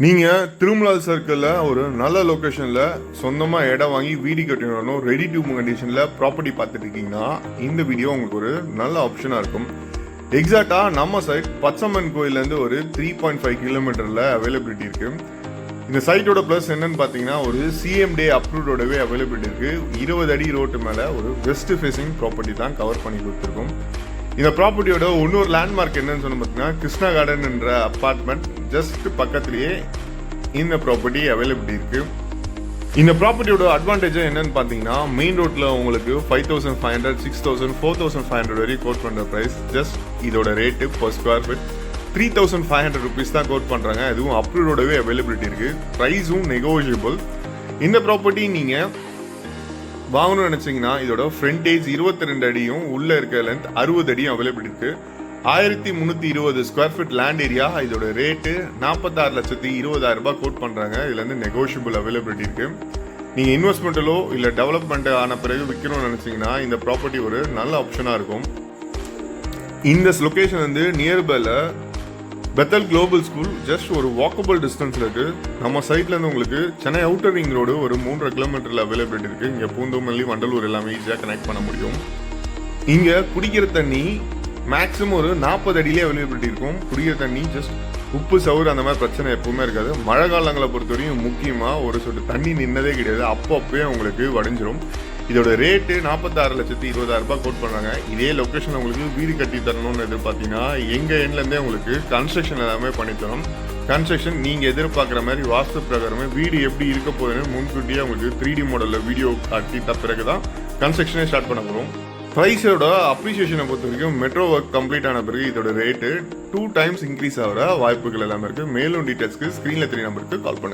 நீங்கள் திருமலால் சர்க்கிளில் ஒரு நல்ல லொக்கேஷனில் சொந்தமாக இடம் வாங்கி வீடு கட்டணும் ரெடி டு மூவ் கண்டிஷனில் ப்ராப்பர்ட்டி பார்த்துட்டு இருக்கீங்கன்னா இந்த வீடியோ உங்களுக்கு ஒரு நல்ல ஆப்ஷனாக இருக்கும். எக்ஸாக்டாக நம்ம சைட் பச்சம்மன் கோயிலேருந்து ஒரு 3.5 கிலோமீட்டரில் அவைலபிலிட்டி இருக்குது. இந்த சைட்டோட ப்ளஸ் என்னன்னு பார்த்தீங்கன்னா ஒரு CMDA அப்ரூவ்டோடவே அவைலபிலிட்டி இருக்குது. 20 அடி ரோட்டு மேலே ஒரு வெஸ்ட் ஃபேஸிங் ப்ராப்பர்ட்டி தான் கவர் பண்ணி கொடுத்துருக்கோம். இந்த ப்ராப்பர்ட்டியோட இன்னொரு லேண்ட்மார்க் என்னன்னு சொன்ன பார்த்தீங்கன்னா கிருஷ்ணா கார்டன் என்ற அப்பார்ட்மெண்ட் ஜஸ்ட் பக்கத்துலேயே இந்த ப்ராப்பர்ட்டி அவைலபிலிட்டி இருக்கு. இந்த ப்ராப்பர்ட்டியோட அட்வான்டேஜ் என்னன்னு பார்த்தீங்கன்னா மெயின் ரோட்ல உங்களுக்கு 5,500, 6,000, 4,500 வரைக்கும் கோட் பண்ணுற ப்ரைஸ். ஜஸ்ட் இதோட rate per square feet 3,500 rupees தான் கோட் பண்ணுறாங்க. இதுவும் அப்ரூவோடவே அவைலபிலிட்டி இருக்கு. ப்ரைஸும் நெகோஷியபிள். இந்த ப்ராப்பர்ட்டி நீங்கள் வாங்கணும்னு நினைச்சீங்கன்னா இதோட ஃப்ரண்டேஜ் 22 அடியும் உள்ள இருக்க லென்த் 60 அடியும் அவைலபிள் இருக்கு. 1,320 ஸ்கொயர் ஃபீட் லேண்ட் ஏரியா. இதோட ரேட்டு 46,20,000 ரூபாய் கோட் பண்றாங்க. இதுல இருந்து நெகோஷியபிள் அவைலபிலிட்டி இருக்கு. நீங்க இன்வெஸ்ட்மெண்ட்டோ இல்ல டெவலப்மெண்ட் ஆன பிறகு விற்கணும்னு நினைச்சீங்கன்னா இந்த ப்ராப்பர்ட்டி ஒரு நல்ல ஆப்ஷனா இருக்கும். இந்த லொகேஷன் வந்து நியர்பைல பெத்தல் குளோபல் ஸ்கூல் ஜஸ்ட் ஒரு வாக்கபிள் டிஸ்டன்ஸ்ல இருக்கு. நம்ம சைட்ல இருந்து உங்களுக்கு சென்னை அவுட்டர் ரிங் ரோடு ஒரு 3.5 கிலோமீட்டர்ல அவைலபிலிட்டி இருக்கு. இங்க பூந்தமல்லி, வண்டலூர் எல்லாமே ஈஸியா கனெக்ட் பண்ண முடியும். இங்க குடிக்கிற தண்ணி மேக்ஸிமம் ஒரு 40 அடியிலே அவைலபிலிட்டி இருக்கும். குடிக்கிற தண்ணி ஜஸ்ட் உப்பு சவுறு அந்த மாதிரி பிரச்சனை எப்பவுமே இருக்காது. மழை காலங்களை பொறுத்தவரையும் முக்கியமா ஒரு சொட்டு தண்ணி நின்னதே கிடையாது. அப்பப்பே உங்களுக்கு வடிஞ்சிரும். இதோட ரேட்டு 46,20,000 ரூபாய் கோட் பண்ணுறாங்க. இதே லொக்கேஷன் உங்களுக்கு வீடு கட்டி தரணும்னு எதிர்பார்த்தீங்கன்னா எங்கள் எண்ட்லேருந்தே உங்களுக்கு கன்ஸ்ட்ரக்ஷன் எல்லாமே பண்ணித்தரோம். கன்ஸ்ட்ரக்ஷன் நீங்கள் எதிர்பார்க்குற மாதிரி வாஸ்து பிரகாரமே வீடு எப்படி இருக்க போகுதுன்னு முன்கூட்டியே உங்களுக்கு 3D மாடலில் வீடியோ காட்டி பிறகு தான் கன்ஸ்ட்ரக்ஷனே ஸ்டார்ட் பண்ண போகிறோம். ப்ரைஸோட அப்ரிசியேஷனை பொறுத்த வரைக்கும் மெட்ரோ ஒர்க் கம்ப்ளீட் ஆன பிறகு இதோட ரேட்டு 2 டைம்ஸ் இன்க்ரீஸ் ஆகிற வாய்ப்புகள் எல்லாமே இருக்குது. மேலும் டீட்டெயில்ஸ்க்கு ஸ்க்ரீனில் 3 நம்பருக்கு கால் பண்ணுங்கள்.